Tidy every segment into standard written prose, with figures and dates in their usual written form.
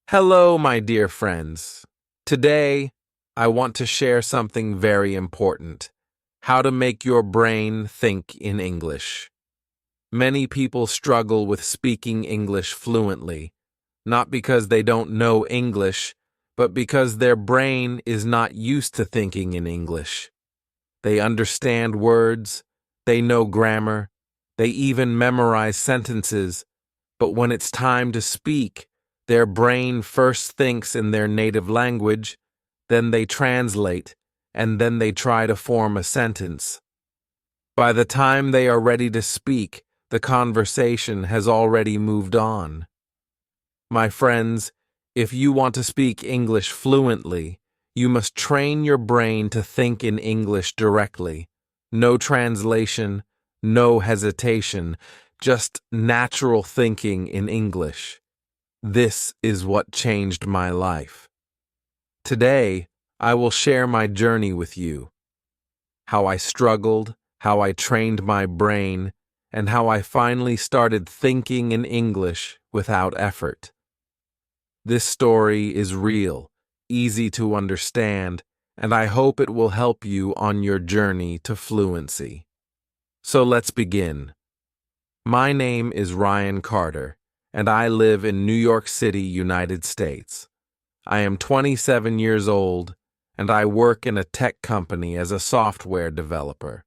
Hello, my dear friends. Today, I want to share something very important: how to make your brain think in English. Many people struggle with speaking English fluently, not because they don't know English, but because their brain is not used to thinking in English. They understand words, they know grammar, they even memorize sentences, but when it's time to speak, their brain first thinks in their native language, then they translate, and then they try to form a sentence. By the time they are ready to speak, the conversation has already moved on. My friends, if you want to speak English fluently, you must train your brain to think in English directly. No translation, no hesitation, just natural thinking in English. This is what changed my life. Today, I will share my journey with you. How I struggled, how I trained my brain, and how I finally started thinking in English without effort. This story is real, easy to understand, and I hope it will help you on your journey to fluency. So let's begin. My name is Ryan Carter, and I live in New York City, United States. I am 27 years old, and I work in a tech company as a software developer.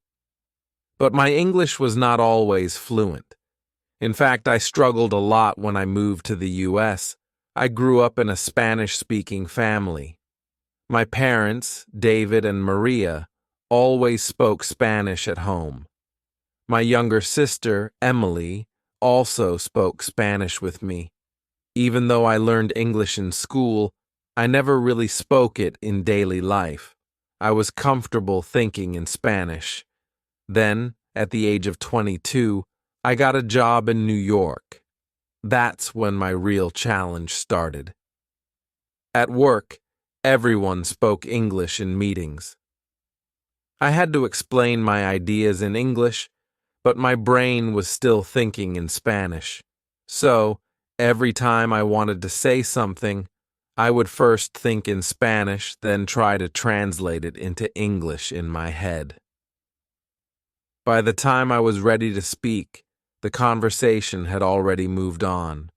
But my English was not always fluent. In fact, I struggled a lot when I moved to the U.S. I grew up in a Spanish-speaking family. My parents, David and Maria, always spoke Spanish at home. My younger sister, Emily, also spoke Spanish with me. Even though I learned English in school, I never really spoke it in daily life. I was comfortable thinking in Spanish. Then, at the age of 22, I got a job in New York. That's when my real challenge started. At work, everyone spoke English in meetings. I had to explain my ideas in English, but my brain was still thinking in Spanish. So, every time I wanted to say something, I would first think in Spanish, then try to translate it into English in my head. By the time I was ready to speak, the conversation had already moved on.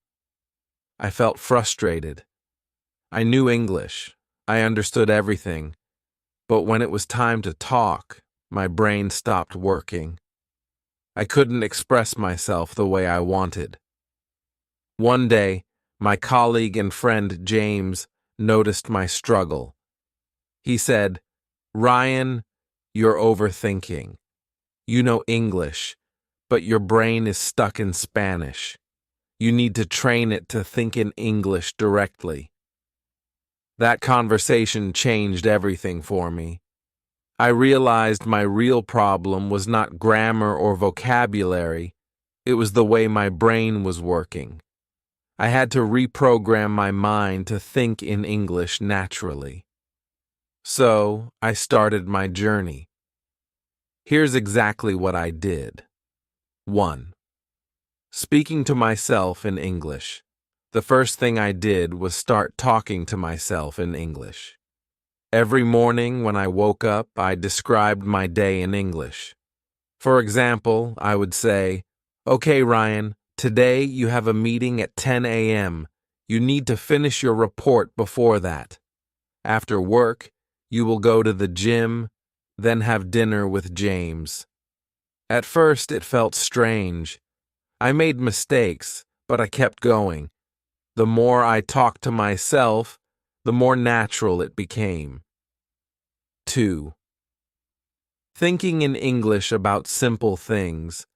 I felt frustrated. I knew English. I understood everything. But when it was time to talk, my brain stopped working. I couldn't express myself the way I wanted. One day, my colleague and friend James noticed my struggle. He said, "Ryan, you're overthinking. You know English, but your brain is stuck in Spanish. You need to train it to think in English directly." That conversation changed everything for me. I realized my real problem was not grammar or vocabulary, it was the way my brain was working. I had to reprogram my mind to think in English naturally. So, I started my journey. Here's exactly what I did. 1. Speaking to myself in English. The first thing I did was start talking to myself in English. Every morning when I woke up, I described my day in English. For example, I would say, "Okay, Ryan, today you have a meeting at 10 a.m. You need to finish your report before that. After work, you will go to the gym, then have dinner with James." At first, it felt strange. I made mistakes, but I kept going. The more I talked to myself, the more natural it became. 2. Thinking in English about simple things,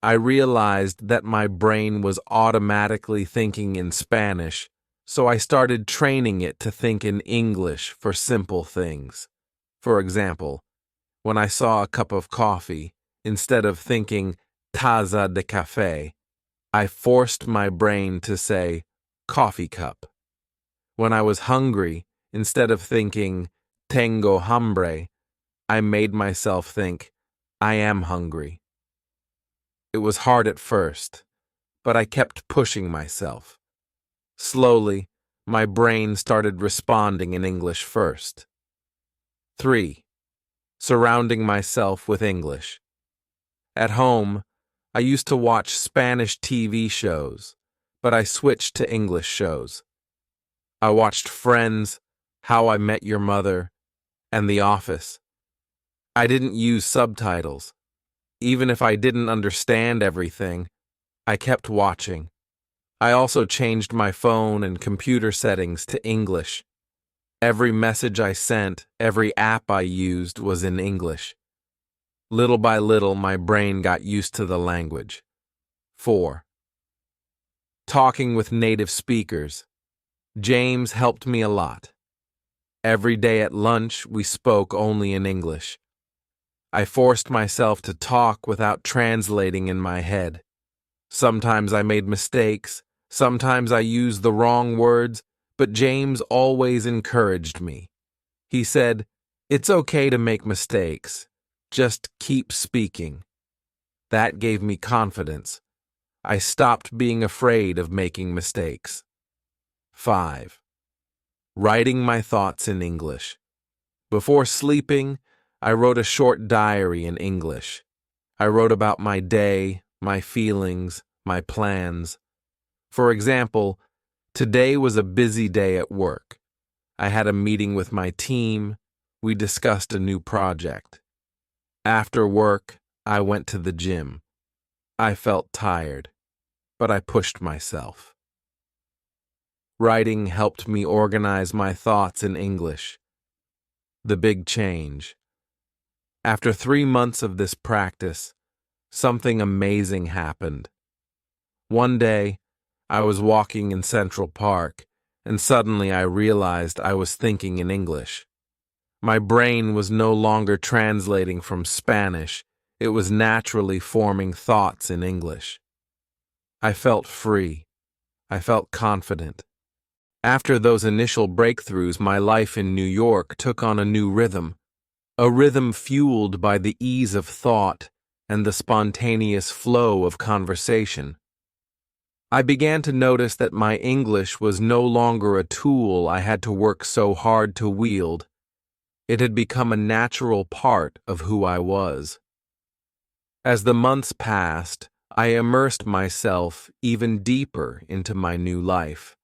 I realized that my brain was automatically thinking in Spanish, so I started training it to think in English for simple things. For example, when I saw a cup of coffee, instead of thinking taza de café, I forced my brain to say coffee cup. When I was hungry, instead of thinking tengo hambre, I made myself think I am hungry. It was hard at first, but I kept pushing myself. Slowly, my brain started responding in English first. 3. Surrounding myself with English. At home, I used to watch Spanish TV shows, but I switched to English shows. I watched Friends, How I Met Your Mother, and The Office. I didn't use subtitles. Even if I didn't understand everything, I kept watching. I also changed my phone and computer settings to English. Every message I sent, every app I used was in English. Little by little, my brain got used to the language. 4. Talking with native speakers. James helped me a lot. Every day at lunch, we spoke only in English. I forced myself to talk without translating in my head. Sometimes I made mistakes, sometimes I used the wrong words, but James always encouraged me. He said, "It's okay to make mistakes. Just keep speaking." That gave me confidence. I stopped being afraid of making mistakes. 5. Writing my thoughts in English. Before sleeping, I wrote a short diary in English. I wrote about my day, my feelings, my plans. For example, today was a busy day at work. I had a meeting with my team. We discussed a new project. After work, I went to the gym. I felt tired, but I pushed myself. Writing helped me organize my thoughts in English. The big change. After 3 months of this practice, something amazing happened. One day, I was walking in Central Park, and suddenly I realized I was thinking in English. My brain was no longer translating from Spanish, it was naturally forming thoughts in English. I felt free. I felt confident. After those initial breakthroughs, my life in New York took on a new rhythm, a rhythm fueled by the ease of thought and the spontaneous flow of conversation. I began to notice that my English was no longer a tool I had to work so hard to wield. It had become a natural part of who I was. As the months passed, I immersed myself even deeper into my new life.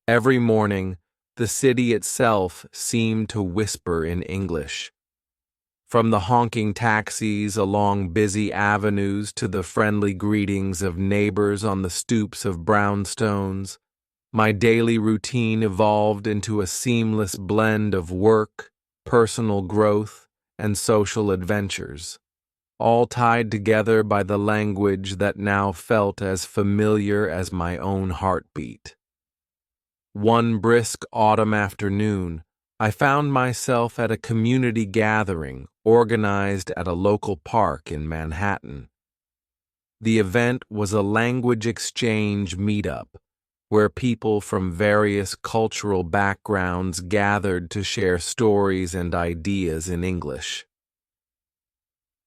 Every morning, the city itself seemed to whisper in English. From the honking taxis along busy avenues to the friendly greetings of neighbors on the stoops of brownstones, my daily routine evolved into a seamless blend of work, personal growth, and social adventures, all tied together by the language that now felt as familiar as my own heartbeat. One brisk autumn afternoon, I found myself at a community gathering organized at a local park in Manhattan. The event was a language exchange meetup, where people from various cultural backgrounds gathered to share stories and ideas in English.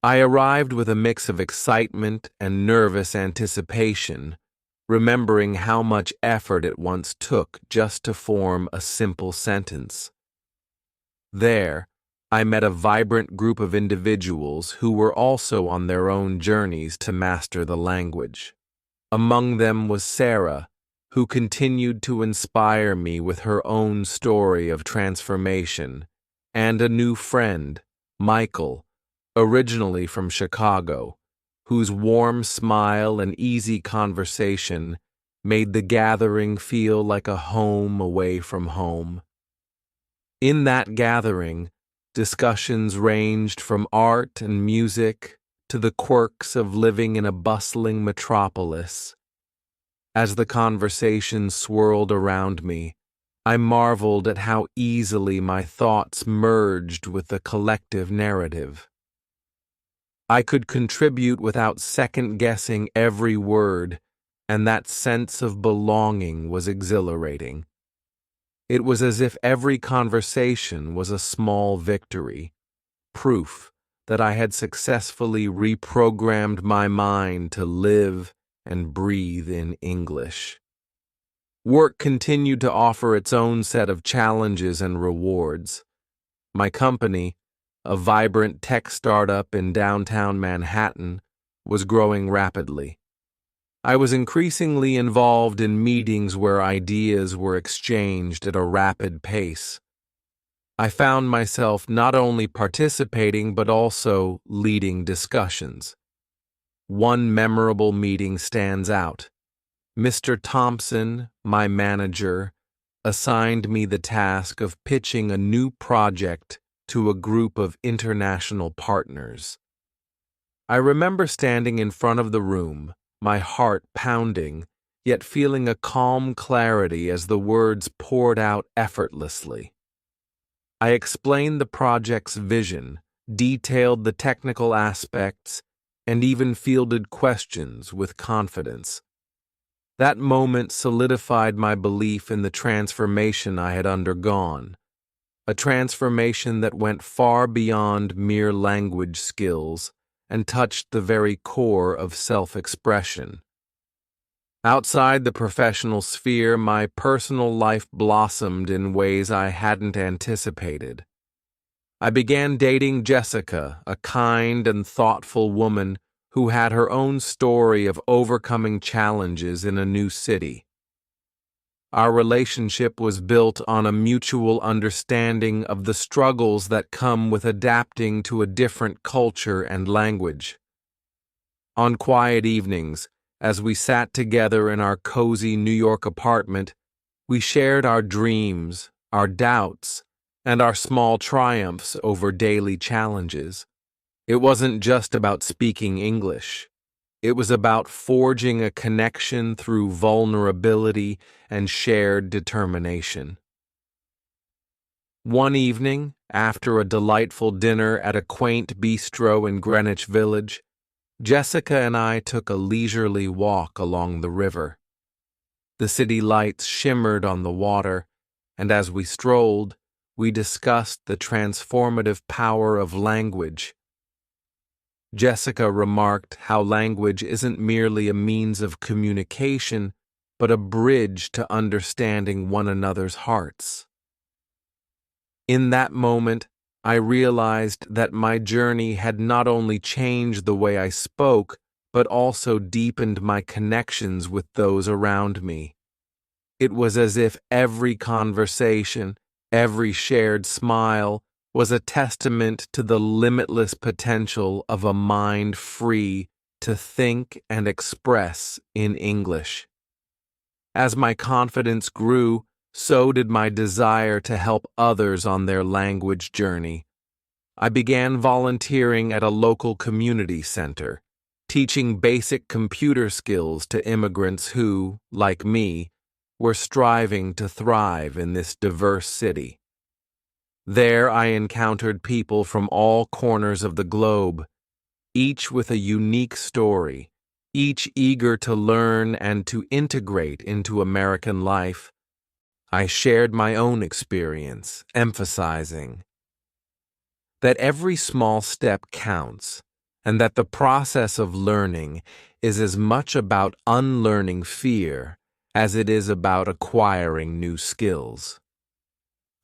I arrived with a mix of excitement and nervous anticipation, remembering how much effort it once took just to form a simple sentence. There, I met a vibrant group of individuals who were also on their own journeys to master the language. Among them was Sarah, who continued to inspire me with her own story of transformation, and a new friend, Michael, originally from Chicago, whose warm smile and easy conversation made the gathering feel like a home away from home. In that gathering, discussions ranged from art and music to the quirks of living in a bustling metropolis. As the conversation swirled around me, I marveled at how easily my thoughts merged with the collective narrative. I could contribute without second-guessing every word, and that sense of belonging was exhilarating. It was as if every conversation was a small victory, proof that I had successfully reprogrammed my mind to live and breathe in English. Work continued to offer its own set of challenges and rewards. My company, a vibrant tech startup in downtown Manhattan, was growing rapidly. I was increasingly involved in meetings where ideas were exchanged at a rapid pace. I found myself not only participating but also leading discussions. One memorable meeting stands out. Mr. Thompson, my manager, assigned me the task of pitching a new project to a group of international partners. I remember standing in front of the room, my heart pounding, yet feeling a calm clarity as the words poured out effortlessly. I explained the project's vision, detailed the technical aspects, and even fielded questions with confidence. That moment solidified my belief in the transformation I had undergone, a transformation that went far beyond mere language skills and touched the very core of self-expression. Outside the professional sphere, my personal life blossomed in ways I hadn't anticipated. I began dating Jessica, a kind and thoughtful woman who had her own story of overcoming challenges in a new city. Our relationship was built on a mutual understanding of the struggles that come with adapting to a different culture and language. On quiet evenings, as we sat together in our cozy New York apartment, we shared our dreams, our doubts, and our small triumphs over daily challenges. It wasn't just about speaking English. It was about forging a connection through vulnerability and shared determination. One evening, after a delightful dinner at a quaint bistro in Greenwich Village, Jessica and I took a leisurely walk along the river. The city lights shimmered on the water, and as we strolled, we discussed the transformative power of language. Jessica remarked how language isn't merely a means of communication, but a bridge to understanding one another's hearts. In that moment, I realized that my journey had not only changed the way I spoke, but also deepened my connections with those around me. It was as if every conversation, every shared smile, was a testament to the limitless potential of a mind free to think and express in English. As my confidence grew, so did my desire to help others on their language journey. I began volunteering at a local community center, teaching basic computer skills to immigrants who, like me, were striving to thrive in this diverse city. There I encountered people from all corners of the globe, each with a unique story, each eager to learn and to integrate into American life. I shared my own experience, emphasizing that every small step counts, and that the process of learning is as much about unlearning fear as it is about acquiring new skills.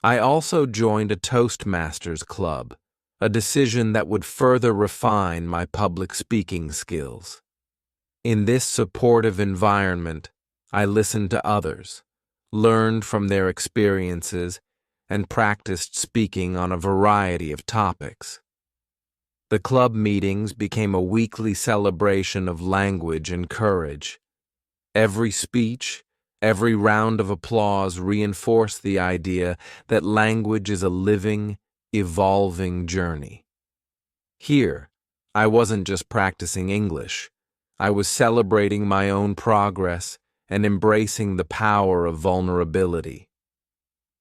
I also joined a Toastmasters club, a decision that would further refine my public speaking skills. In this supportive environment, I listened to others, learned from their experiences, and practiced speaking on a variety of topics. The club meetings became a weekly celebration of language and courage. Every speech, every round of applause reinforced the idea that language is a living, evolving journey. Here, I wasn't just practicing English. I was celebrating my own progress and embracing the power of vulnerability.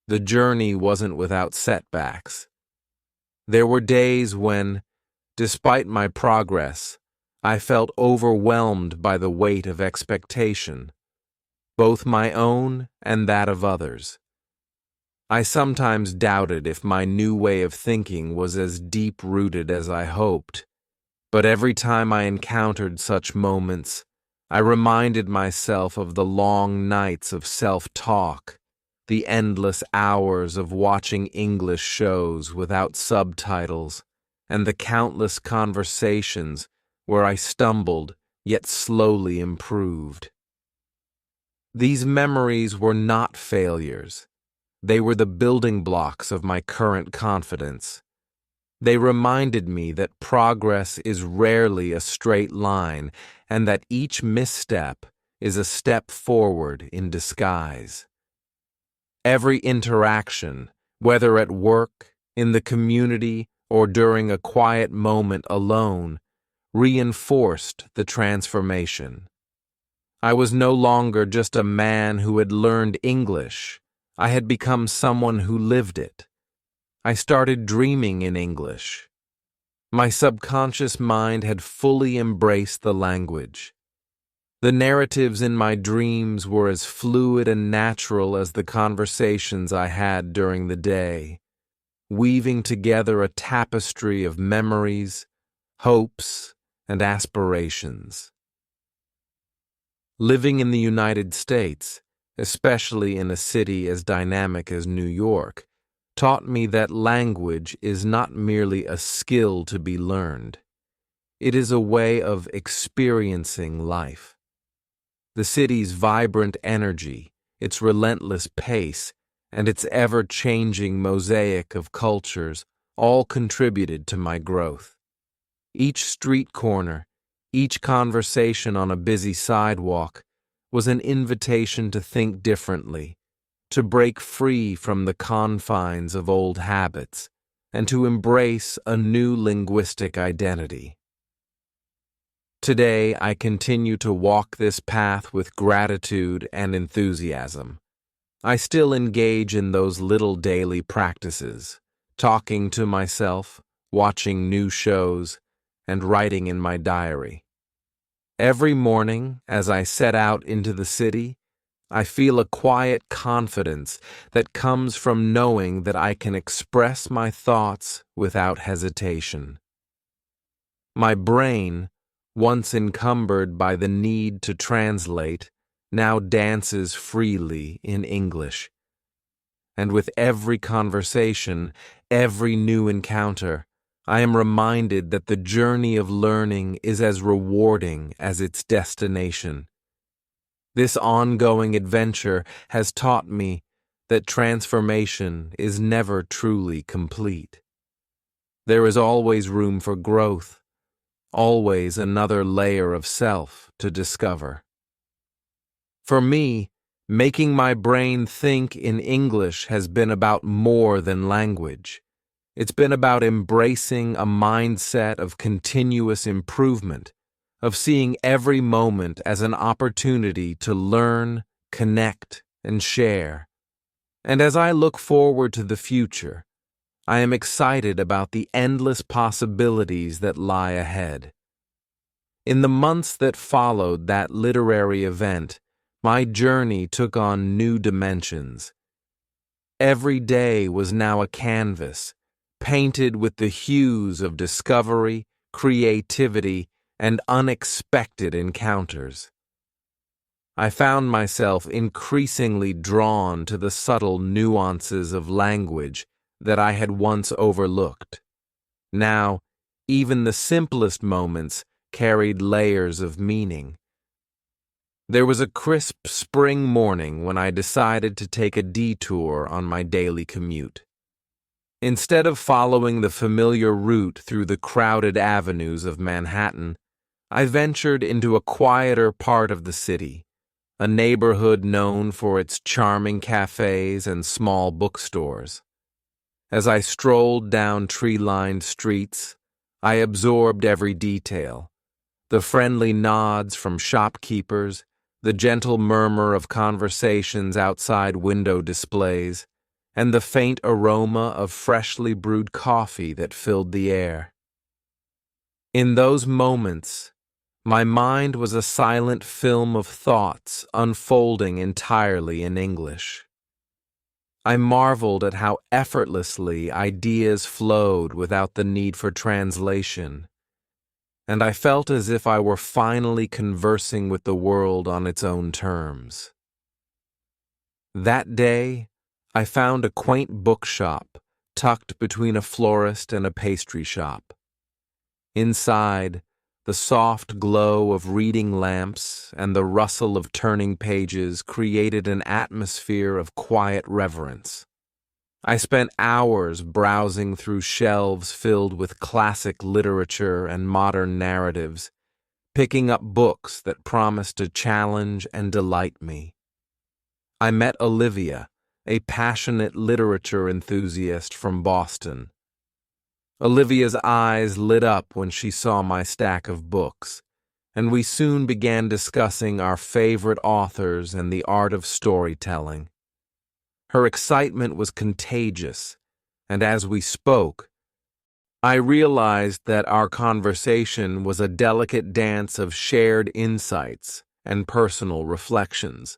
The journey wasn't without setbacks. There were days when, despite my progress, I felt overwhelmed by the weight of expectation, both my own and that of others. I sometimes doubted if my new way of thinking was as deep-rooted as I hoped, but every time I encountered such moments, I reminded myself of the long nights of self-talk, the endless hours of watching English shows without subtitles, and the countless conversations where I stumbled yet slowly improved. These memories were not failures. They were the building blocks of my current confidence. They reminded me that progress is rarely a straight line and that each misstep is a step forward in disguise. Every interaction, whether at work, in the community, or during a quiet moment alone, reinforced the transformation. I was no longer just a man who had learned English. I had become someone who lived it. I started dreaming in English. My subconscious mind had fully embraced the language. The narratives in my dreams were as fluid and natural as the conversations I had during the day, weaving together a tapestry of memories, hopes, and aspirations. Living in the United States, especially in a city as dynamic as New York, taught me that language is not merely a skill to be learned. It is a way of experiencing life. The city's vibrant energy, its relentless pace, and its ever-changing mosaic of cultures all contributed to my growth. Each street corner, each conversation on a busy sidewalk was an invitation to think differently, to break free from the confines of old habits, and to embrace a new linguistic identity. Today, I continue to walk this path with gratitude and enthusiasm. I still engage in those little daily practices, talking to myself, watching new shows, and writing in my diary. Every morning, as I set out into the city, I feel a quiet confidence that comes from knowing that I can express my thoughts without hesitation. My brain, once encumbered by the need to translate, now dances freely in English. And with every conversation, every new encounter, I am reminded that the journey of learning is as rewarding as its destination. This ongoing adventure has taught me that transformation is never truly complete. There is always room for growth, always another layer of self to discover. For me, making my brain think in English has been about more than language. It's been about embracing a mindset of continuous improvement, of seeing every moment as an opportunity to learn, connect, and share. And as I look forward to the future, I am excited about the endless possibilities that lie ahead. In the months that followed that literary event, my journey took on new dimensions. Every day was now a canvas, painted with the hues of discovery, creativity, and unexpected encounters. I found myself increasingly drawn to the subtle nuances of language that I had once overlooked. Now, even the simplest moments carried layers of meaning. There was a crisp spring morning when I decided to take a detour on my daily commute. Instead of following the familiar route through the crowded avenues of Manhattan, I ventured into a quieter part of the city, a neighborhood known for its charming cafes and small bookstores. As I strolled down tree-lined streets, I absorbed every detail: the friendly nods from shopkeepers, the gentle murmur of conversations outside window displays, and the faint aroma of freshly brewed coffee that filled the air. In those moments, my mind was a silent film of thoughts unfolding entirely in English. I marveled at how effortlessly ideas flowed without the need for translation. and I felt as if I were finally conversing with the world on its own terms. That day, I found a quaint bookshop tucked between a florist and a pastry shop. Inside, the soft glow of reading lamps and the rustle of turning pages created an atmosphere of quiet reverence. I spent hours browsing through shelves filled with classic literature and modern narratives, picking up books that promised to challenge and delight me. I met Olivia, a passionate literature enthusiast from Boston. Olivia's eyes lit up when she saw my stack of books, and we soon began discussing our favorite authors and the art of storytelling. Her excitement was contagious, and as we spoke, I realized that our conversation was a delicate dance of shared insights and personal reflections.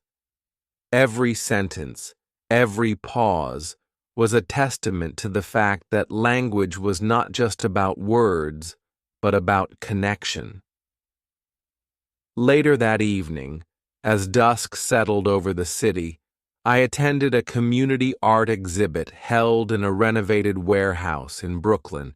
Every sentence, every pause, was a testament to the fact that language was not just about words, but about connection. Later that evening, as dusk settled over the city, I attended a community art exhibit held in a renovated warehouse in Brooklyn.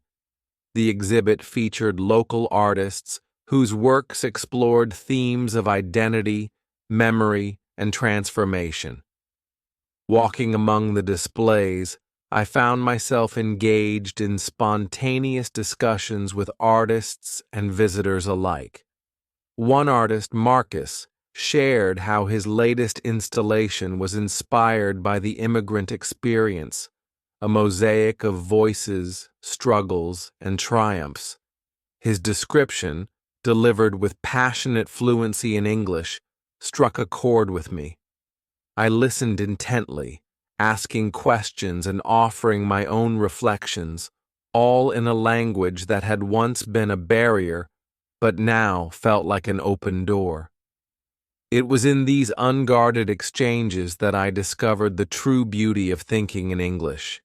The exhibit featured local artists whose works explored themes of identity, memory, and transformation. Walking among the displays, I found myself engaged in spontaneous discussions with artists and visitors alike. One artist, Marcus, shared how his latest installation was inspired by the immigrant experience, a mosaic of voices, struggles, and triumphs. His description, delivered with passionate fluency in English, struck a chord with me. I listened intently, asking questions and offering my own reflections, all in a language that had once been a barrier, but now felt like an open door. It was in these unguarded exchanges that I discovered the true beauty of thinking in English,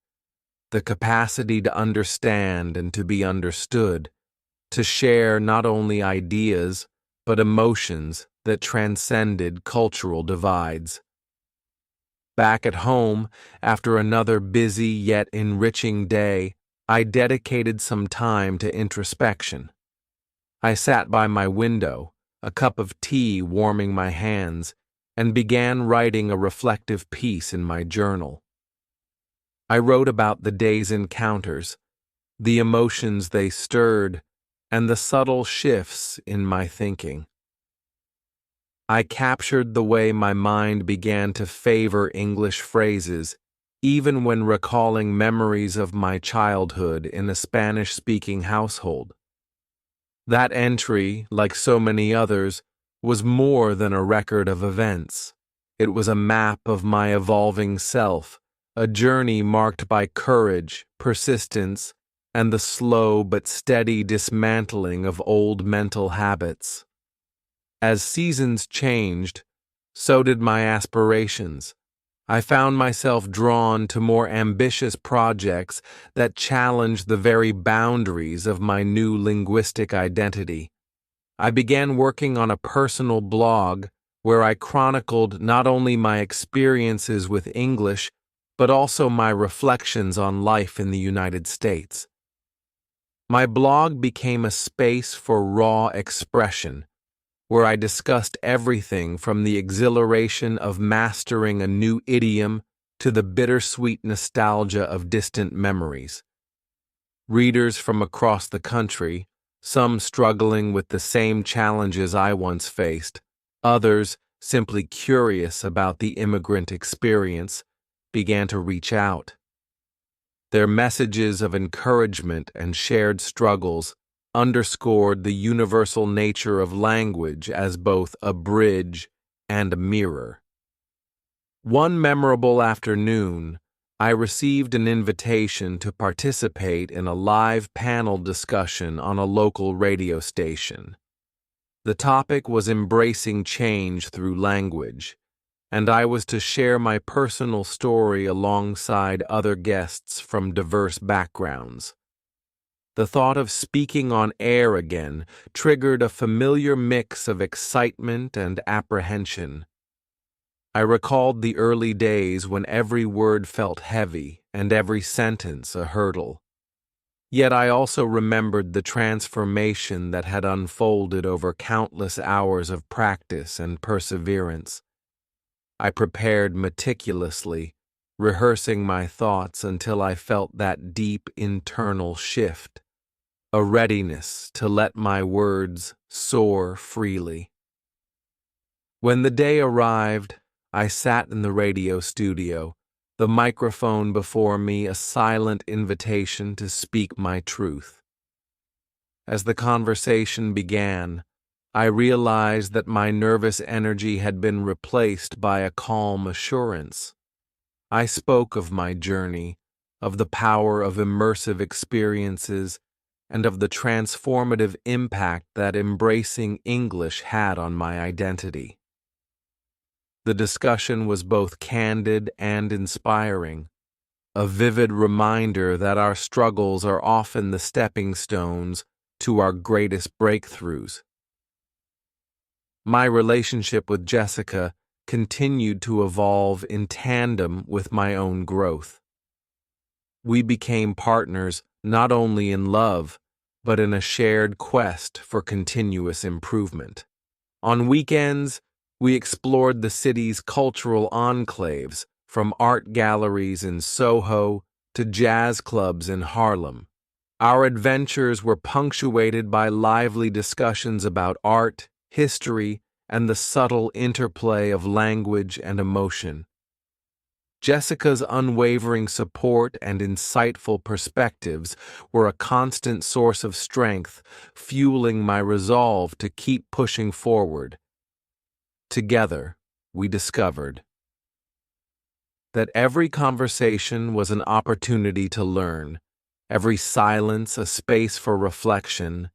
the capacity to understand and to be understood, to share not only ideas, but emotions that transcended cultural divides. Back at home, after another busy yet enriching day, I dedicated some time to introspection. I sat by my window, a cup of tea warming my hands, and began writing a reflective piece in my journal. I wrote about the day's encounters, the emotions they stirred, and the subtle shifts in my thinking. I captured the way my mind began to favor English phrases, even when recalling memories of my childhood in a Spanish-speaking household. That entry, like so many others, was more than a record of events. It was a map of my evolving self, a journey marked by courage, persistence, and the slow but steady dismantling of old mental habits. As seasons changed, so did my aspirations. I found myself drawn to more ambitious projects that challenged the very boundaries of my new linguistic identity. I began working on a personal blog where I chronicled not only my experiences with English, but also my reflections on life in the United States. My blog became a space for raw expression, where I discussed everything from the exhilaration of mastering a new idiom to the bittersweet nostalgia of distant memories. Readers from across the country, some struggling with the same challenges I once faced, others simply curious about the immigrant experience, began to reach out. Their messages of encouragement and shared struggles underscored the universal nature of language as both a bridge and a mirror. One memorable afternoon, I received an invitation to participate in a live panel discussion on a local radio station. The topic was embracing change through language, and I was to share my personal story alongside other guests from diverse backgrounds. The thought of speaking on air again triggered a familiar mix of excitement and apprehension. I recalled the early days when every word felt heavy and every sentence a hurdle. Yet I also remembered the transformation that had unfolded over countless hours of practice and perseverance. I prepared meticulously, rehearsing my thoughts until I felt that deep internal shift, a readiness to let my words soar freely. When the day arrived, I sat in the radio studio, the microphone before me a silent invitation to speak my truth. As the conversation began, I realized that my nervous energy had been replaced by a calm assurance. I spoke of my journey, of the power of immersive experiences, and of the transformative impact that embracing English had on my identity. The discussion was both candid and inspiring, a vivid reminder that our struggles are often the stepping stones to our greatest breakthroughs. My relationship with Jessica continued to evolve in tandem with my own growth. We became partners not only in love, but in a shared quest for continuous improvement. On weekends, we explored the city's cultural enclaves, from art galleries in Soho to jazz clubs in Harlem. Our adventures were punctuated by lively discussions about art, history, and the subtle interplay of language and emotion. Jessica's unwavering support and insightful perspectives were a constant source of strength, fueling my resolve to keep pushing forward. Together, we discovered that every conversation was an opportunity to learn, every silence a space for reflection,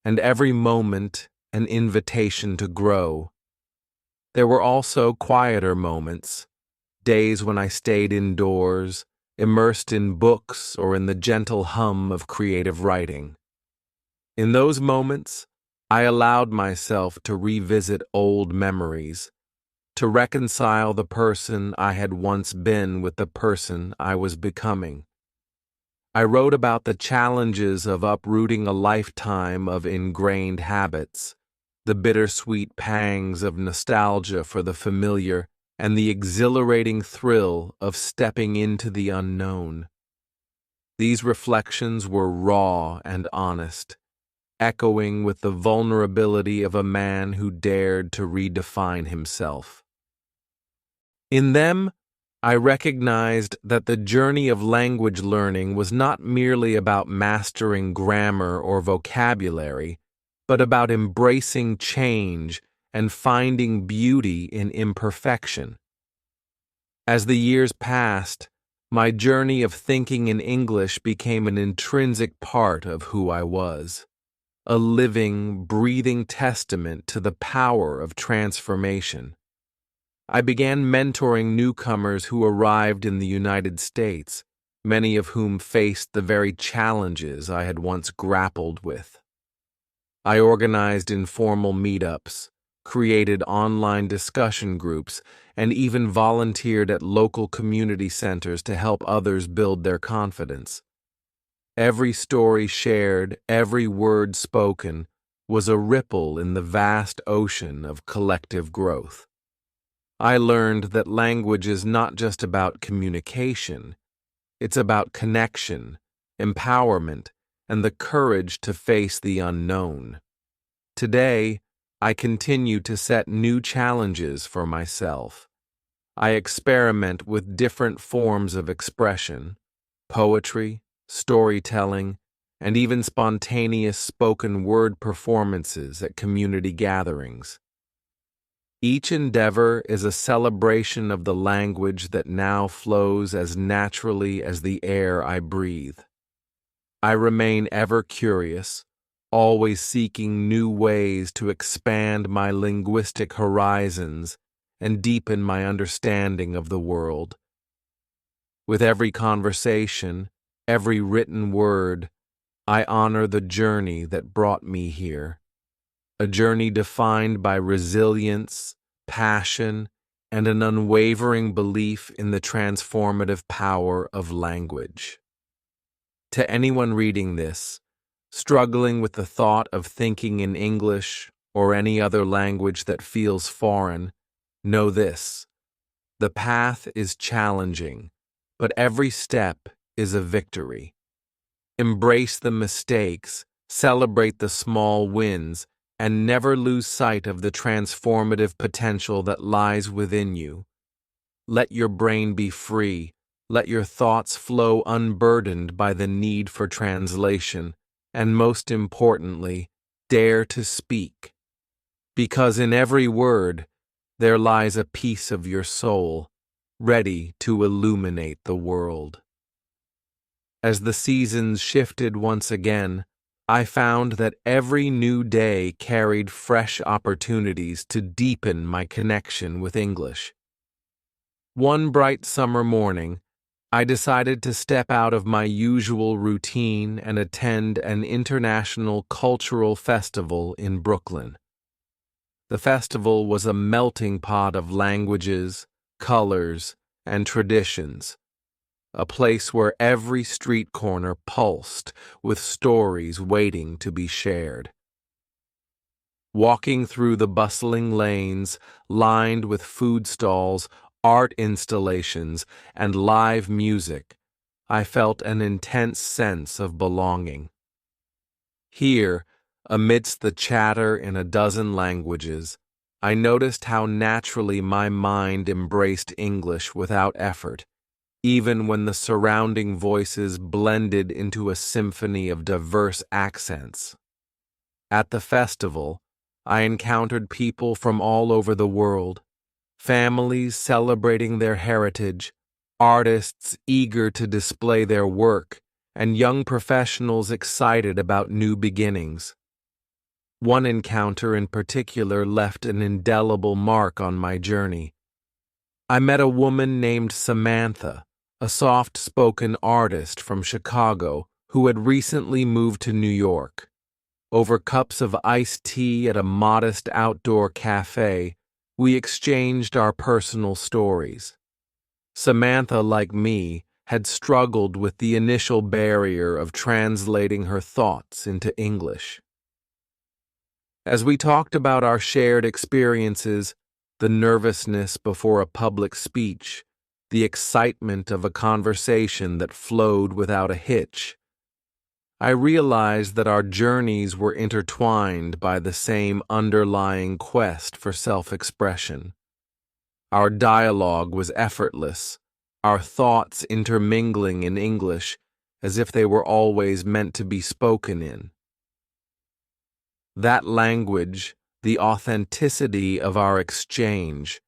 and every moment an invitation to grow. There were also quieter moments, days when I stayed indoors, immersed in books or in the gentle hum of creative writing. In those moments, I allowed myself to revisit old memories, to reconcile the person I had once been with the person I was becoming. I wrote about the challenges of uprooting a lifetime of ingrained habits, the bittersweet pangs of nostalgia for the familiar, and the exhilarating thrill of stepping into the unknown. These reflections were raw and honest, echoing with the vulnerability of a man who dared to redefine himself. In them, I recognized that the journey of language learning was not merely about mastering grammar or vocabulary, but about embracing change and finding beauty in imperfection. As the years passed, my journey of thinking in English became an intrinsic part of who I was, a living, breathing testament to the power of transformation. I began mentoring newcomers who arrived in the United States, many of whom faced the very challenges I had once grappled with. I organized informal meetups, created online discussion groups, and even volunteered at local community centers to help others build their confidence. Every story shared, every word spoken, was a ripple in the vast ocean of collective growth. I learned that language is not just about communication, it's about connection, empowerment, and the courage to face the unknown. Today, I continue to set new challenges for myself. I experiment with different forms of expression, poetry, storytelling, and even spontaneous spoken word performances at community gatherings. Each endeavor is a celebration of the language that now flows as naturally as the air I breathe. I remain ever curious, always seeking new ways to expand my linguistic horizons and deepen my understanding of the world. With every conversation, every written word, I honor the journey that brought me here, a journey defined by resilience, passion, and an unwavering belief in the transformative power of language. To anyone reading this, struggling with the thought of thinking in English or any other language that feels foreign, know this: the path is challenging, but every step is a victory. Embrace the mistakes, celebrate the small wins, and never lose sight of the transformative potential that lies within you. Let your brain be free. Let your thoughts flow unburdened by the need for translation, and most importantly, dare to speak. Because in every word, there lies a piece of your soul, ready to illuminate the world. As the seasons shifted once again, I found that every new day carried fresh opportunities to deepen my connection with English. One bright summer morning, I decided to step out of my usual routine and attend an international cultural festival in Brooklyn. The festival was a melting pot of languages, colors, and traditions, a place where every street corner pulsed with stories waiting to be shared. Walking through the bustling lanes, lined with food stalls, art installations, and live music, I felt an intense sense of belonging. Here, amidst the chatter in a dozen languages, I noticed how naturally my mind embraced English without effort, even when the surrounding voices blended into a symphony of diverse accents. At the festival, I encountered people from all over the world, families celebrating their heritage, artists eager to display their work, and young professionals excited about new beginnings. One encounter in particular left an indelible mark on my journey. I met a woman named Samantha, a soft-spoken artist from Chicago who had recently moved to New York. Over cups of iced tea at a modest outdoor cafe, we exchanged our personal stories. Samantha, like me, had struggled with the initial barrier of translating her thoughts into English. As we talked about our shared experiences, the nervousness before a public speech, the excitement of a conversation that flowed without a hitch, I realized that our journeys were intertwined by the same underlying quest for self-expression. Our dialogue was effortless, our thoughts intermingling in English as if they were always meant to be spoken in. That language, the authenticity of our exchange,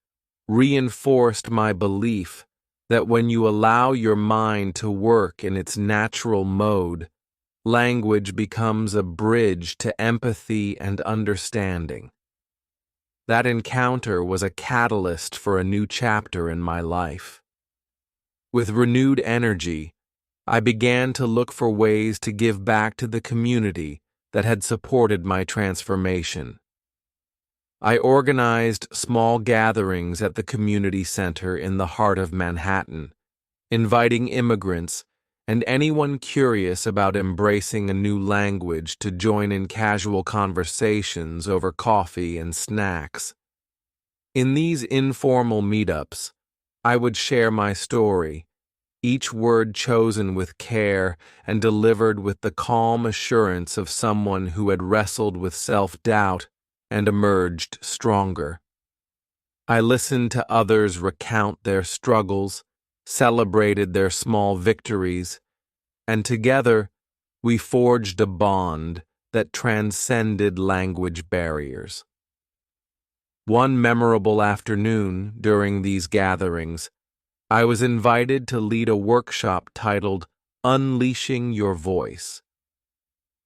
reinforced my belief that when you allow your mind to work in its natural mode, language becomes a bridge to empathy and understanding. That encounter was a catalyst for a new chapter in my life. With renewed energy, I began to look for ways to give back to the community that had supported my transformation. I organized small gatherings at the community center in the heart of Manhattan, inviting immigrants and anyone curious about embracing a new language to join in casual conversations over coffee and snacks. In these informal meetups, I would share my story, each word chosen with care and delivered with the calm assurance of someone who had wrestled with self-doubt and emerged stronger. I listened to others recount their struggles, celebrated their small victories, and together we forged a bond that transcended language barriers. One memorable afternoon during these gatherings, I was invited to lead a workshop titled Unleashing Your Voice.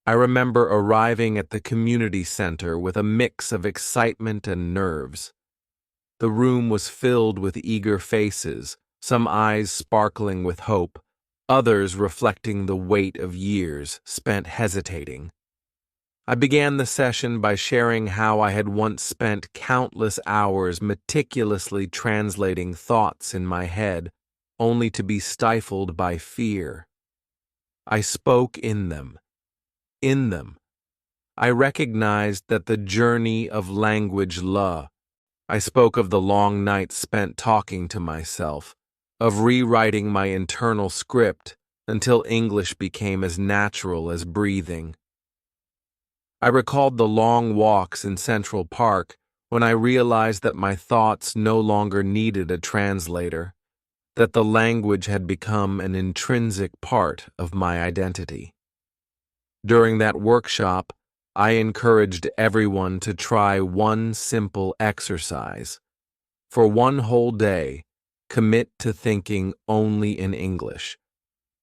I remember arriving at the community center with a mix of excitement and nerves. The room was filled with eager faces, some eyes sparkling with hope, others reflecting the weight of years spent hesitating. I began the session by sharing how I had once spent countless hours meticulously translating thoughts in my head, only to be stifled by fear. I spoke in them. In them, I recognized that the journey of language I spoke of the long nights spent talking to myself, of rewriting my internal script until English became as natural as breathing. I recalled the long walks in Central Park when I realized that my thoughts no longer needed a translator, that the language had become an intrinsic part of my identity. During that workshop, I encouraged everyone to try one simple exercise. For one whole day, commit to thinking only in English.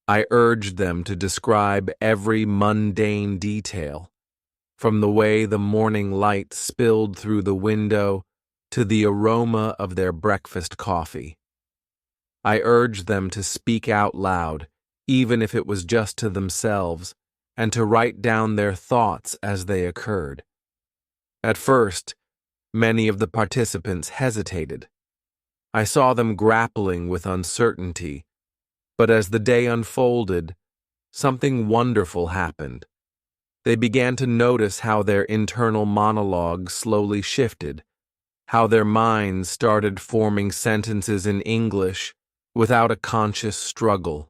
I urged them to describe every mundane detail, from the way the morning light spilled through the window to the aroma of their breakfast coffee. I urged them to speak out loud, even if it was just to themselves, and to write down their thoughts as they occurred. At first, many of the participants hesitated. I saw them grappling with uncertainty, but as the day unfolded, something wonderful happened. They began to notice how their internal monologue slowly shifted, how their minds started forming sentences in English without a conscious struggle.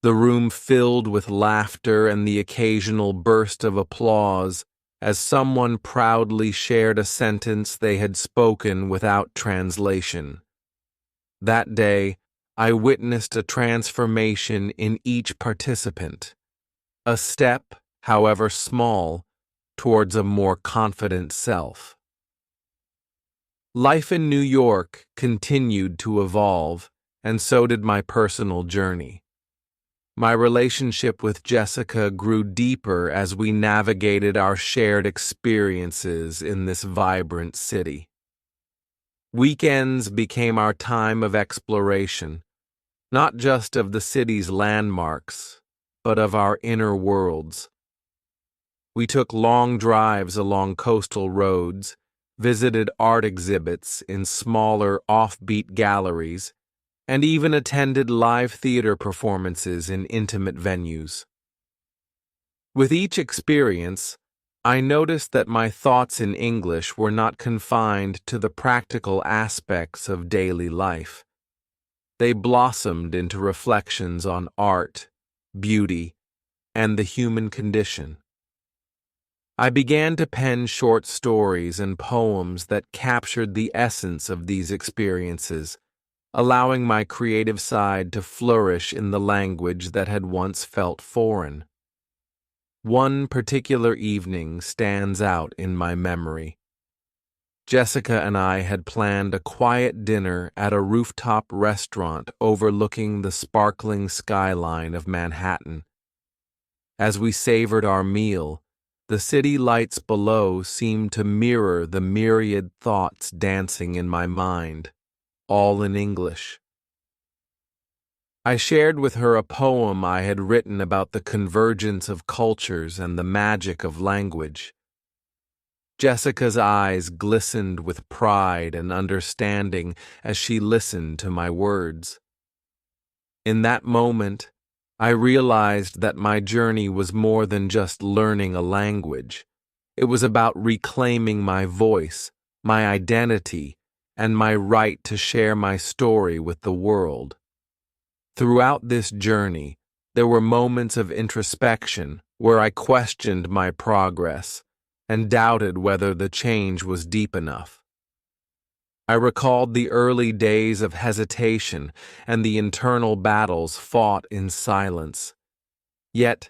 The room filled with laughter and the occasional burst of applause as someone proudly shared a sentence they had spoken without translation. That day, I witnessed a transformation in each participant, a step, however small, towards a more confident self. Life in New York continued to evolve, and so did my personal journey. My relationship with Jessica grew deeper as we navigated our shared experiences in this vibrant city. Weekends became our time of exploration, not just of the city's landmarks, but of our inner worlds. We took long drives along coastal roads, visited art exhibits in smaller, offbeat galleries, and even attended live theater performances in intimate venues. With each experience, I noticed that my thoughts in English were not confined to the practical aspects of daily life. They blossomed into reflections on art, beauty, and the human condition. I began to pen short stories and poems that captured the essence of these experiences, allowing my creative side to flourish in the language that had once felt foreign. One particular evening stands out in my memory. Jessica and I had planned a quiet dinner at a rooftop restaurant overlooking the sparkling skyline of Manhattan. As we savored our meal, the city lights below seemed to mirror the myriad thoughts dancing in my mind, all in English. I shared with her a poem I had written about the convergence of cultures and the magic of language. Jessica's eyes glistened with pride and understanding as she listened to my words. In that moment, I realized that my journey was more than just learning a language. It was about reclaiming my voice, my identity, and my right to share my story with the world. Throughout this journey, there were moments of introspection where I questioned my progress and doubted whether the change was deep enough. I recalled the early days of hesitation and the internal battles fought in silence. Yet,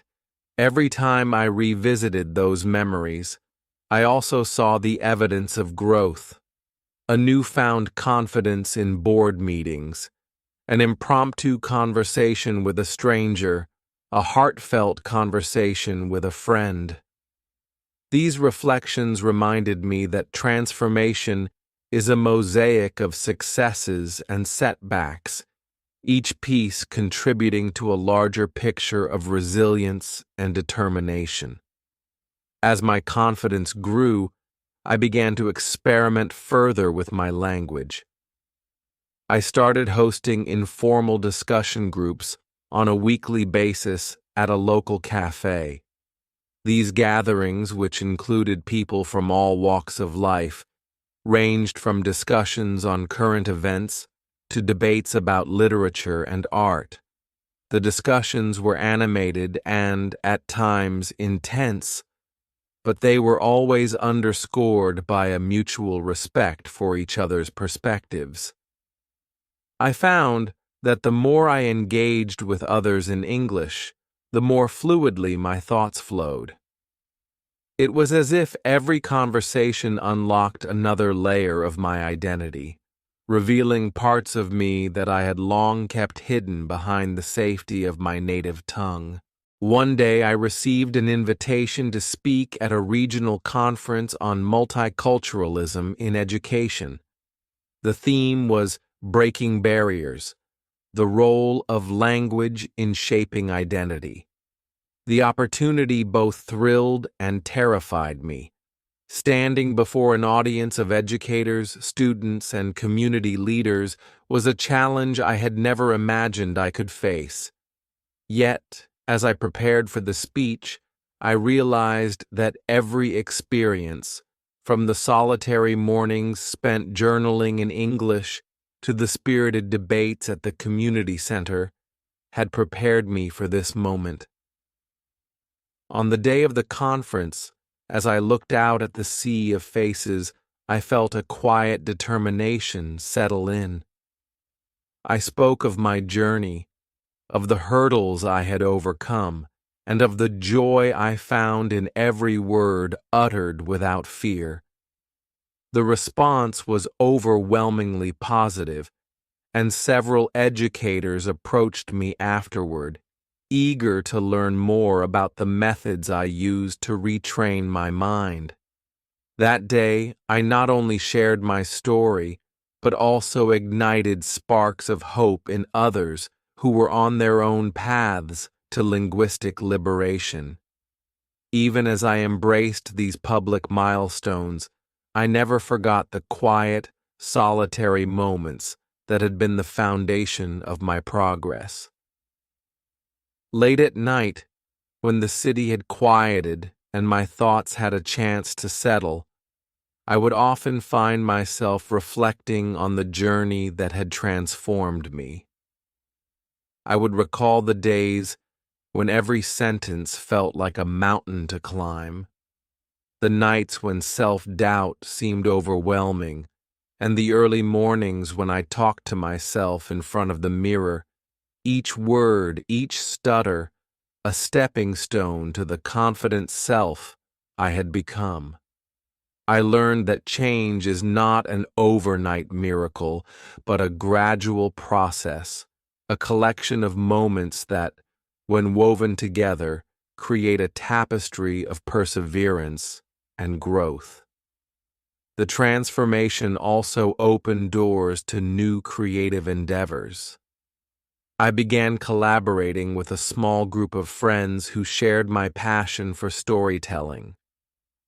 every time I revisited those memories, I also saw the evidence of growth, a newfound confidence in board meetings, an impromptu conversation with a stranger, a heartfelt conversation with a friend. These reflections reminded me that transformation is a mosaic of successes and setbacks, each piece contributing to a larger picture of resilience and determination. As my confidence grew, I began to experiment further with my language. I started hosting informal discussion groups on a weekly basis at a local cafe. These gatherings, which included people from all walks of life, ranged from discussions on current events to debates about literature and art. The discussions were animated and, at times, intense, but they were always underscored by a mutual respect for each other's perspectives. I found that the more I engaged with others in English, the more fluidly my thoughts flowed. It was as if every conversation unlocked another layer of my identity, revealing parts of me that I had long kept hidden behind the safety of my native tongue. One day I received an invitation to speak at a regional conference on multiculturalism in education. The theme was Breaking Barriers, the role of language in shaping identity. The opportunity both thrilled and terrified me. Standing before an audience of educators, students, and community leaders was a challenge I had never imagined I could face. Yet, as I prepared for the speech, I realized that every experience, from the solitary mornings spent journaling in English to the spirited debates at the community center, had prepared me for this moment. On the day of the conference, as I looked out at the sea of faces, I felt a quiet determination settle in. I spoke of my journey, of the hurdles I had overcome, and of the joy I found in every word uttered without fear. The response was overwhelmingly positive, and several educators approached me afterward, eager to learn more about the methods I used to retrain my mind. That day, I not only shared my story, but also ignited sparks of hope in others who were on their own paths to linguistic liberation. Even as I embraced these public milestones, I never forgot the quiet, solitary moments that had been the foundation of my progress. Late at night, when the city had quieted and my thoughts had a chance to settle, I would often find myself reflecting on the journey that had transformed me. I would recall the days when every sentence felt like a mountain to climb, the nights when self-doubt seemed overwhelming, and the early mornings when I talked to myself in front of the mirror, each word, each stutter, a stepping stone to the confident self I had become. I learned that change is not an overnight miracle, but a gradual process, a collection of moments that, when woven together, create a tapestry of perseverance and growth. The transformation also opened doors to new creative endeavors. I began collaborating with a small group of friends who shared my passion for storytelling.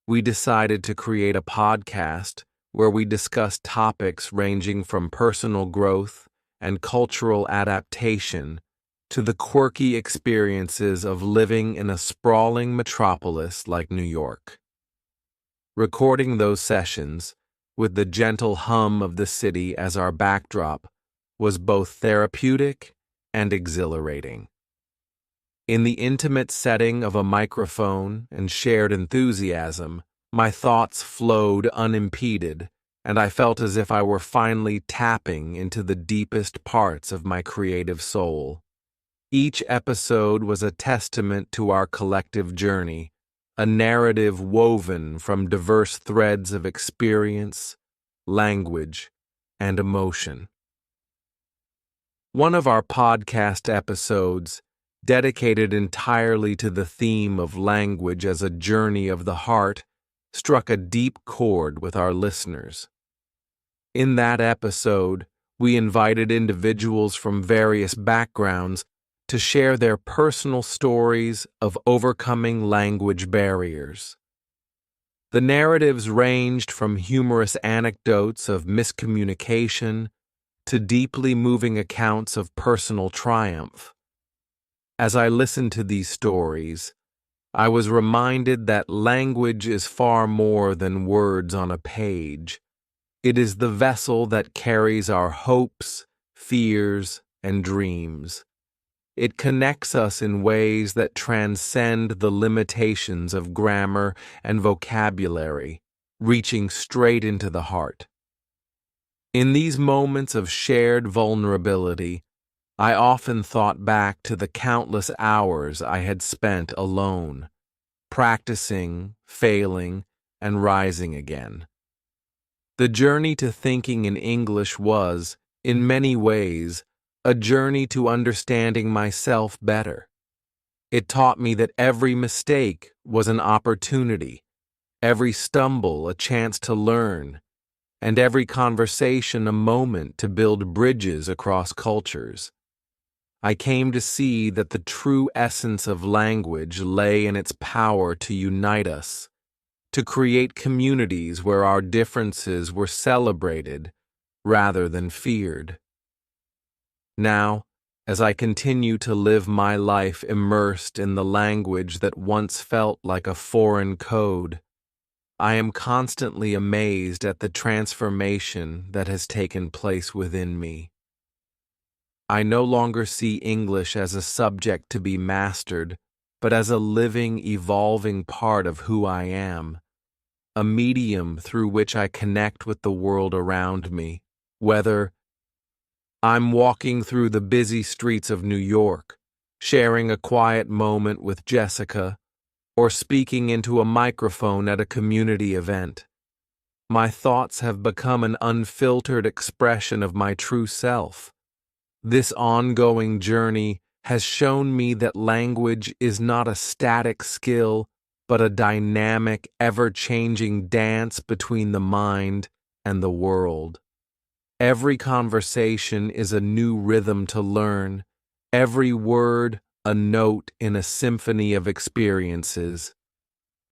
We decided to create a podcast where we discussed topics ranging from personal growth and cultural adaptation to the quirky experiences of living in a sprawling metropolis like New York. Recording those sessions, with the gentle hum of the city as our backdrop, was both therapeutic and exhilarating. In the intimate setting of a microphone and shared enthusiasm, my thoughts flowed unimpeded, and I felt as if I were finally tapping into the deepest parts of my creative soul. Each episode was a testament to our collective journey, a narrative woven from diverse threads of experience, language, and emotion. One of our podcast episodes, dedicated entirely to the theme of language as a journey of the heart, struck a deep chord with our listeners. In that episode, We invited individuals from various backgrounds to share their personal stories of overcoming language barriers. The narratives ranged from humorous anecdotes of miscommunication to deeply moving accounts of personal triumph. As I listened to these stories, I was reminded that language is far more than words on a page. It is the vessel that carries our hopes, fears, and dreams. It connects us in ways that transcend the limitations of grammar and vocabulary, reaching straight into the heart. In these moments of shared vulnerability, I often thought back to the countless hours I had spent alone, practicing, failing, and rising again. The journey to thinking in English was, in many ways, a journey to understanding myself better. It taught me that every mistake was an opportunity, every stumble a chance to learn, and every conversation a moment to build bridges across cultures. I came to see that the true essence of language lay in its power to unite us, to create communities where our differences were celebrated rather than feared. Now, as I continue to live my life immersed in the language that once felt like a foreign code, I am constantly amazed at the transformation that has taken place within me. I no longer see English as a subject to be mastered, but as a living, evolving part of who I am, a medium through which I connect with the world around me, whether I'm walking through the busy streets of New York, sharing a quiet moment with Jessica, or speaking into a microphone at a community event. My thoughts have become an unfiltered expression of my true self. This ongoing journey has shown me that language is not a static skill, but a dynamic, ever-changing dance between the mind and the world. Every conversation is a new rhythm to learn, every word a note in a symphony of experiences.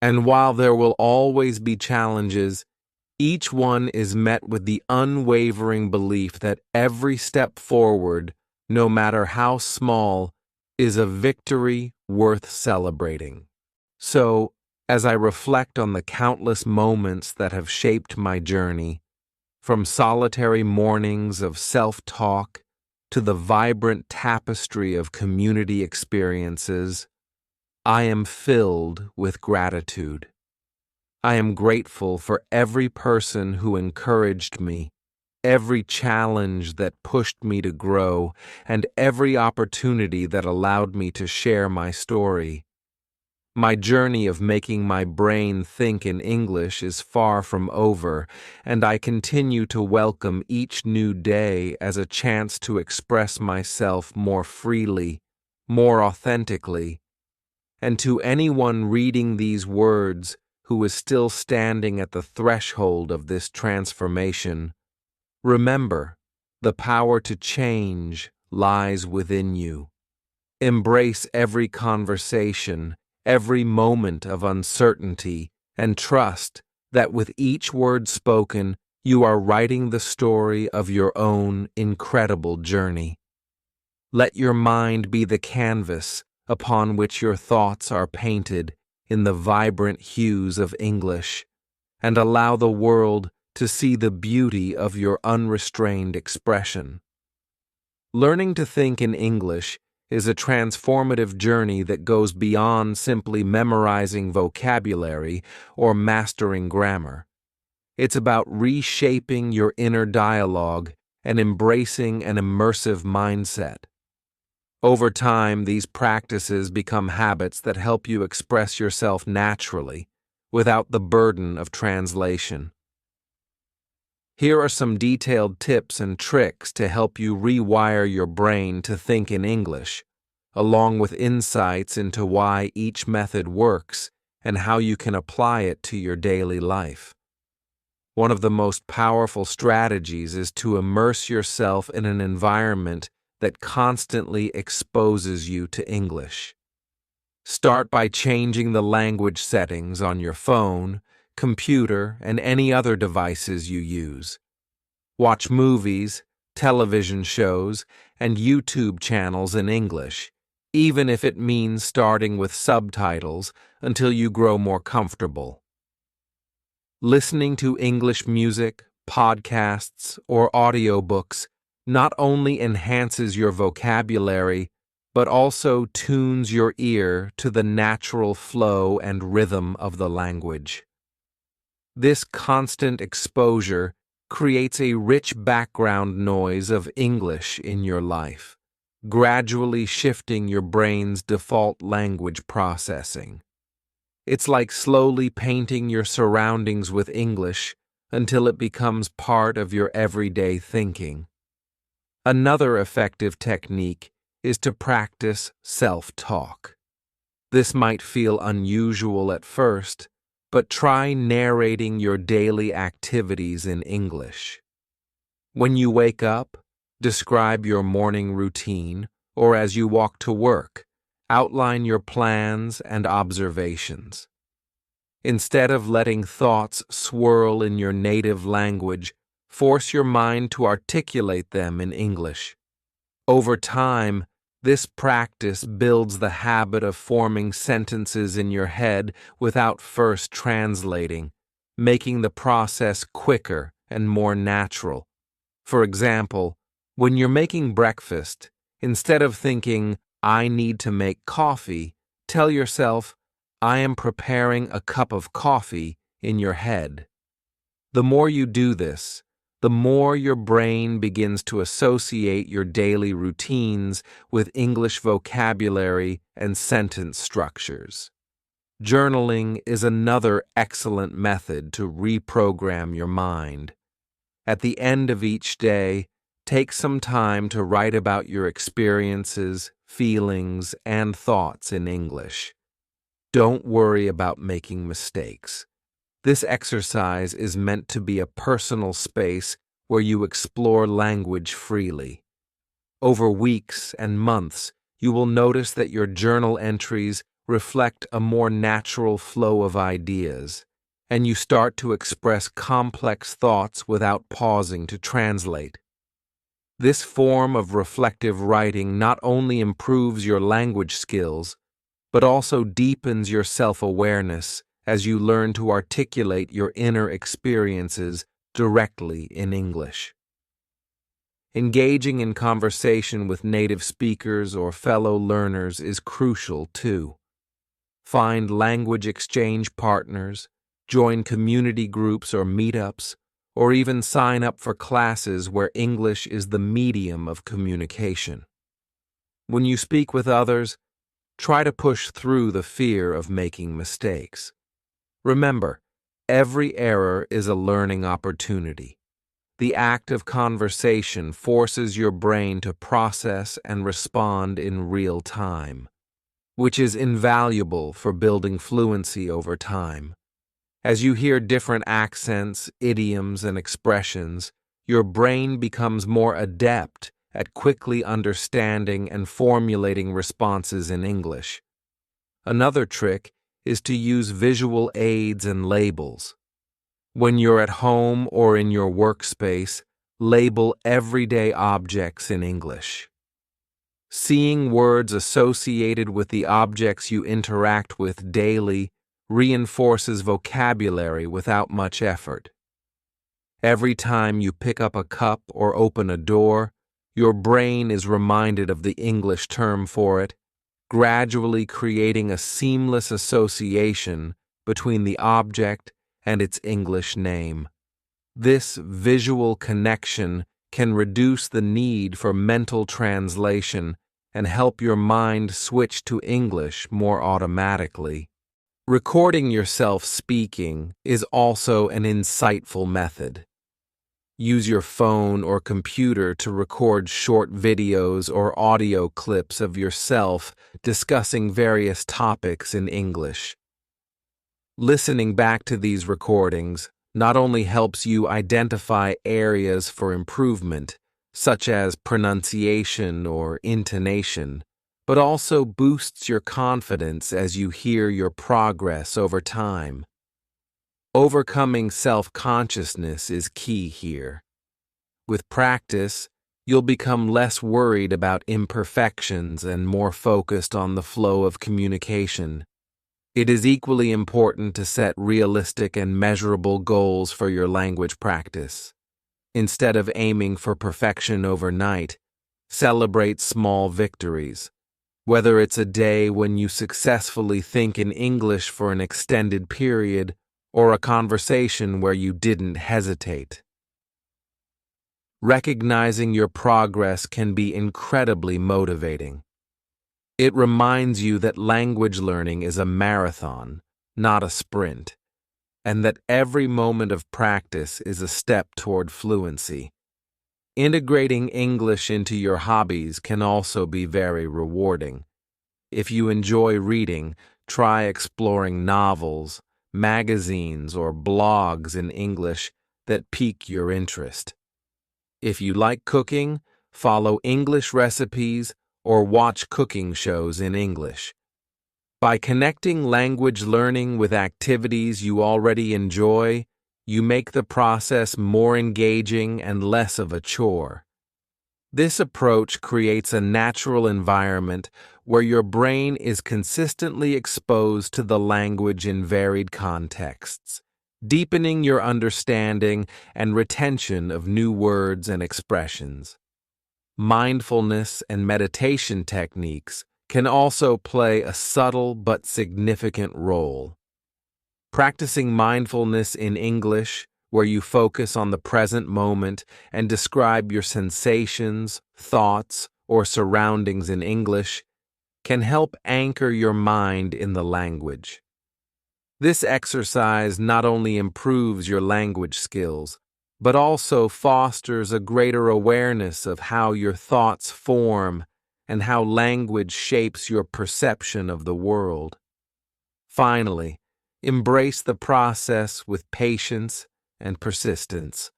And while there will always be challenges, each one is met with the unwavering belief that every step forward, no matter how small, is a victory worth celebrating. So, as I reflect on the countless moments that have shaped my journey, from solitary mornings of self-talk to the vibrant tapestry of community experiences, I am filled with gratitude. I am grateful for every person who encouraged me, every challenge that pushed me to grow, and every opportunity that allowed me to share my story. My journey of making my brain think in English is far from over, and I continue to welcome each new day as a chance to express myself more freely, more authentically. And to anyone reading these words who is still standing at the threshold of this transformation, remember, the power to change lies within you. Embrace every conversation, every moment of uncertainty, and trust that with each word spoken, you are writing the story of your own incredible journey. Let your mind be the canvas upon which your thoughts are painted in the vibrant hues of English, and allow the world to see the beauty of your unrestrained expression. Learning to think in English is a transformative journey that goes beyond simply memorizing vocabulary or mastering grammar. It's about reshaping your inner dialogue and embracing an immersive mindset. Over time, these practices become habits that help you express yourself naturally, without the burden of translation. Here are some detailed tips and tricks to help you rewire your brain to think in English, along with insights into why each method works and how you can apply it to your daily life. One of the most powerful strategies is to immerse yourself in an environment that constantly exposes you to English. Start by changing the language settings on your phone, computer, and any other devices you use. Watch movies, television shows, and YouTube channels in English, even if it means starting with subtitles until you grow more comfortable. Listening to English music, podcasts, or audiobooks not only enhances your vocabulary, but also tunes your ear to the natural flow and rhythm of the language. This constant exposure creates a rich background noise of English in your life, gradually shifting your brain's default language processing. It's like slowly painting your surroundings with English until it becomes part of your everyday thinking. Another effective technique is to practice self-talk. This might feel unusual at first, but try narrating your daily activities in English. When you wake up, describe your morning routine, or as you walk to work, outline your plans and observations. Instead of letting thoughts swirl in your native language, force your mind to articulate them in English. Over time, this practice builds the habit of forming sentences in your head without first translating, making the process quicker and more natural. For example, when you're making breakfast, instead of thinking, "I need to make coffee," tell yourself, "I am preparing a cup of coffee," in your head. The more you do this, the more your brain begins to associate your daily routines with English vocabulary and sentence structures. Journaling is another excellent method to reprogram your mind. At the end of each day, take some time to write about your experiences, feelings, and thoughts in English. Don't worry about making mistakes. This exercise is meant to be a personal space where you explore language freely. Over weeks and months, you will notice that your journal entries reflect a more natural flow of ideas, and you start to express complex thoughts without pausing to translate. This form of reflective writing not only improves your language skills, but also deepens your self-awareness as you learn to articulate your inner experiences directly in English. Engaging in conversation with native speakers or fellow learners is crucial too. Find language exchange partners, join community groups or meetups, or even sign up for classes where English is the medium of communication. When you speak with others, try to push through the fear of making mistakes. Remember, every error is a learning opportunity. The act of conversation forces your brain to process and respond in real time, which is invaluable for building fluency over time. As you hear different accents, idioms, and expressions, your brain becomes more adept at quickly understanding and formulating responses in English. Another trick is to use visual aids and labels. When you're at home or in your workspace, label everyday objects in English. Seeing words associated with the objects you interact with daily reinforces vocabulary without much effort. Every time you pick up a cup or open a door, your brain is reminded of the English term for it, gradually creating a seamless association between the object and its English name. This visual connection can reduce the need for mental translation and help your mind switch to English more automatically. Recording yourself speaking is also an insightful method. Use your phone or computer to record short videos or audio clips of yourself discussing various topics in English. Listening back to these recordings not only helps you identify areas for improvement, such as pronunciation or intonation, but also boosts your confidence as you hear your progress over time. Overcoming self-consciousness is key here. With practice, you'll become less worried about imperfections and more focused on the flow of communication. It is equally important to set realistic and measurable goals for your language practice. Instead of aiming for perfection overnight, celebrate small victories. Whether it's a day when you successfully think in English for an extended period or a conversation where you didn't hesitate. Recognizing your progress can be incredibly motivating. It reminds you that language learning is a marathon, not a sprint, and that every moment of practice is a step toward fluency. Integrating English into your hobbies can also be very rewarding. If you enjoy reading, try exploring novels, magazines, or blogs in English that pique your interest. If you like cooking, follow English recipes or watch cooking shows in English. By connecting language learning with activities you already enjoy, you make the process more engaging and less of a chore. This approach creates a natural environment where your brain is consistently exposed to the language in varied contexts, deepening your understanding and retention of new words and expressions. Mindfulness and meditation techniques can also play a subtle but significant role. Practicing mindfulness in English, where you focus on the present moment and describe your sensations, thoughts, or surroundings in English, can help anchor your mind in the language. This exercise not only improves your language skills, but also fosters a greater awareness of how your thoughts form and how language shapes your perception of the world. Finally, embrace the process with patience and persistence.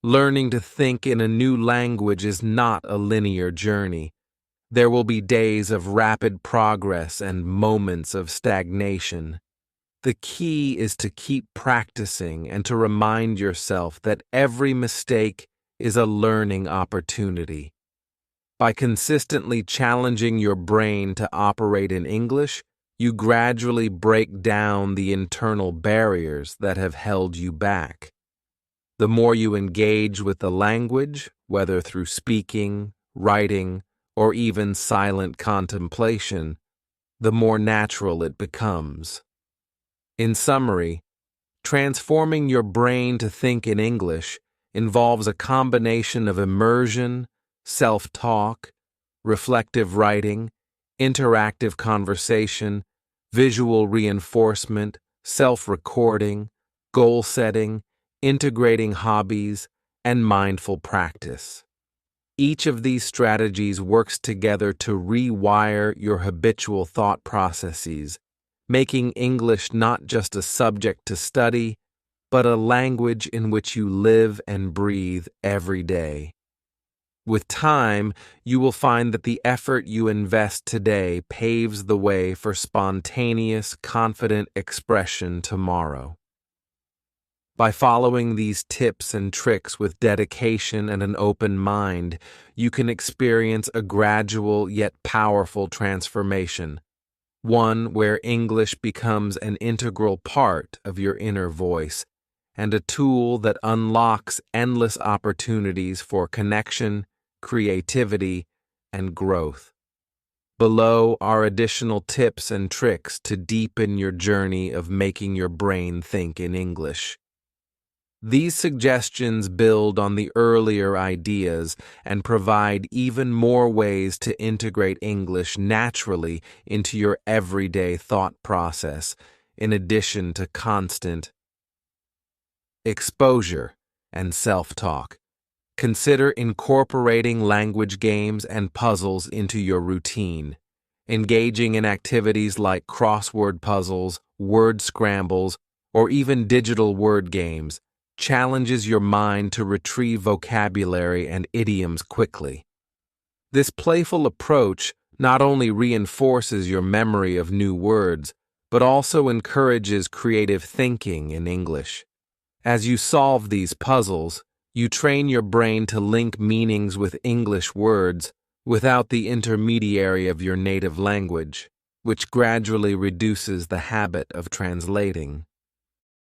Learning to think in a new language is not a linear journey. There will be days of rapid progress and moments of stagnation. The key is to keep practicing and to remind yourself that every mistake is a learning opportunity. By consistently challenging your brain to operate in English, you gradually break down the internal barriers that have held you back. The more you engage with the language, whether through speaking, writing, or even silent contemplation, the more natural it becomes. In summary, transforming your brain to think in English involves a combination of immersion, self-talk, reflective writing, interactive conversation, visual reinforcement, self-recording, goal setting, integrating hobbies, and mindful practice. Each of these strategies works together to rewire your habitual thought processes, making English not just a subject to study, but a language in which you live and breathe every day. With time, you will find that the effort you invest today paves the way for spontaneous, confident expression tomorrow. By following these tips and tricks with dedication and an open mind, you can experience a gradual yet powerful transformation, one where English becomes an integral part of your inner voice and a tool that unlocks endless opportunities for connection, creativity, and growth. Below are additional tips and tricks to deepen your journey of making your brain think in English. These suggestions build on the earlier ideas and provide even more ways to integrate English naturally into your everyday thought process, in addition to constant exposure and self-talk. Consider incorporating language games and puzzles into your routine. Engaging in activities like crossword puzzles, word scrambles, or even digital word games challenges your mind to retrieve vocabulary and idioms quickly. This playful approach not only reinforces your memory of new words, but also encourages creative thinking in English. As you solve these puzzles, you train your brain to link meanings with English words without the intermediary of your native language, which gradually reduces the habit of translating.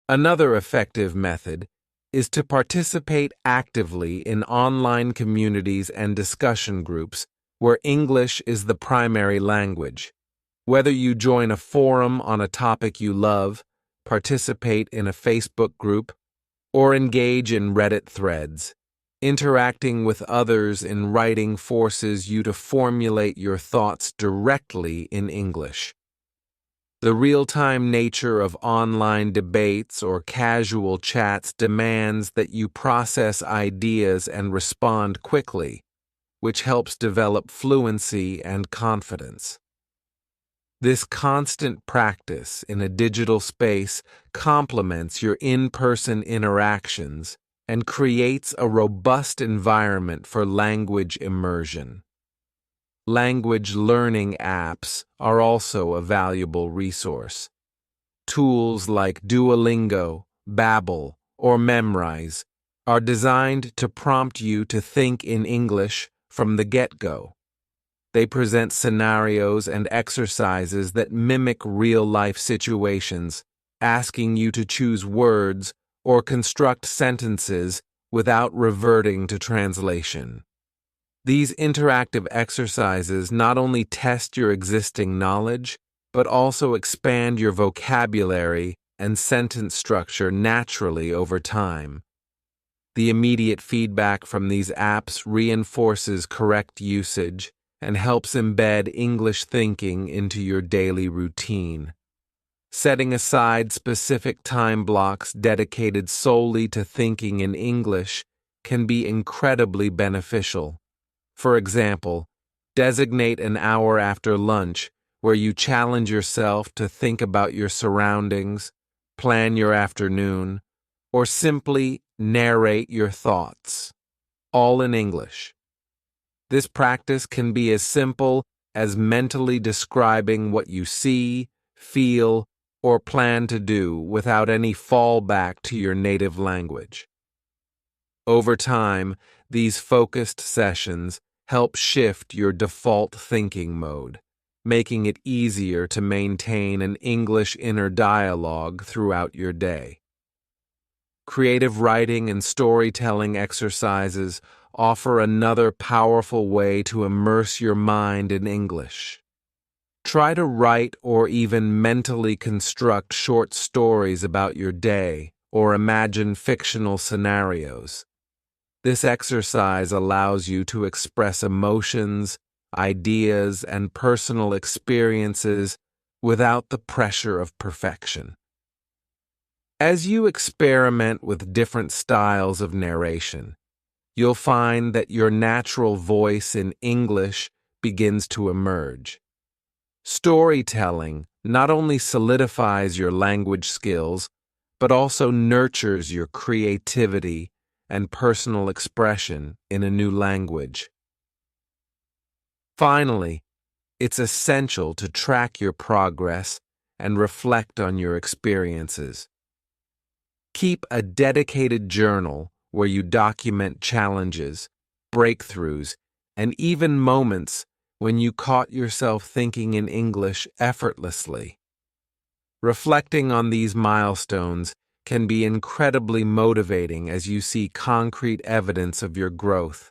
Another effective method is to participate actively in online communities and discussion groups where English is the primary language. Whether you join a forum on a topic you love, participate in a Facebook group, or engage in Reddit threads, interacting with others in writing forces you to formulate your thoughts directly in English. The real-time nature of online debates or casual chats demands that you process ideas and respond quickly, which helps develop fluency and confidence. This constant practice in a digital space complements your in-person interactions and creates a robust environment for language immersion. Language learning apps are also a valuable resource. Tools like Duolingo, Babbel, or Memrise are designed to prompt you to think in English from the get-go. They present scenarios and exercises that mimic real-life situations, asking you to choose words or construct sentences without reverting to translation. These interactive exercises not only test your existing knowledge, but also expand your vocabulary and sentence structure naturally over time. The immediate feedback from these apps reinforces correct usage and helps embed English thinking into your daily routine. Setting aside specific time blocks dedicated solely to thinking in English can be incredibly beneficial. For example, designate an hour after lunch where you challenge yourself to think about your surroundings, plan your afternoon, or simply narrate your thoughts, all in English. This practice can be as simple as mentally describing what you see, feel, or plan to do without any fallback to your native language. Over time, these focused sessions help shift your default thinking mode, making it easier to maintain an English inner dialogue throughout your day. Creative writing and storytelling exercises offer another powerful way to immerse your mind in English. Try to write or even mentally construct short stories about your day or imagine fictional scenarios. This exercise allows you to express emotions, ideas, and personal experiences without the pressure of perfection. As you experiment with different styles of narration, you'll find that your natural voice in English begins to emerge. Storytelling not only solidifies your language skills, but also nurtures your creativity and personal expression in a new language. Finally, it's essential to track your progress and reflect on your experiences. Keep a dedicated journal where you document challenges, breakthroughs, and even moments when you caught yourself thinking in English effortlessly. Reflecting on these milestones can be incredibly motivating as you see concrete evidence of your growth.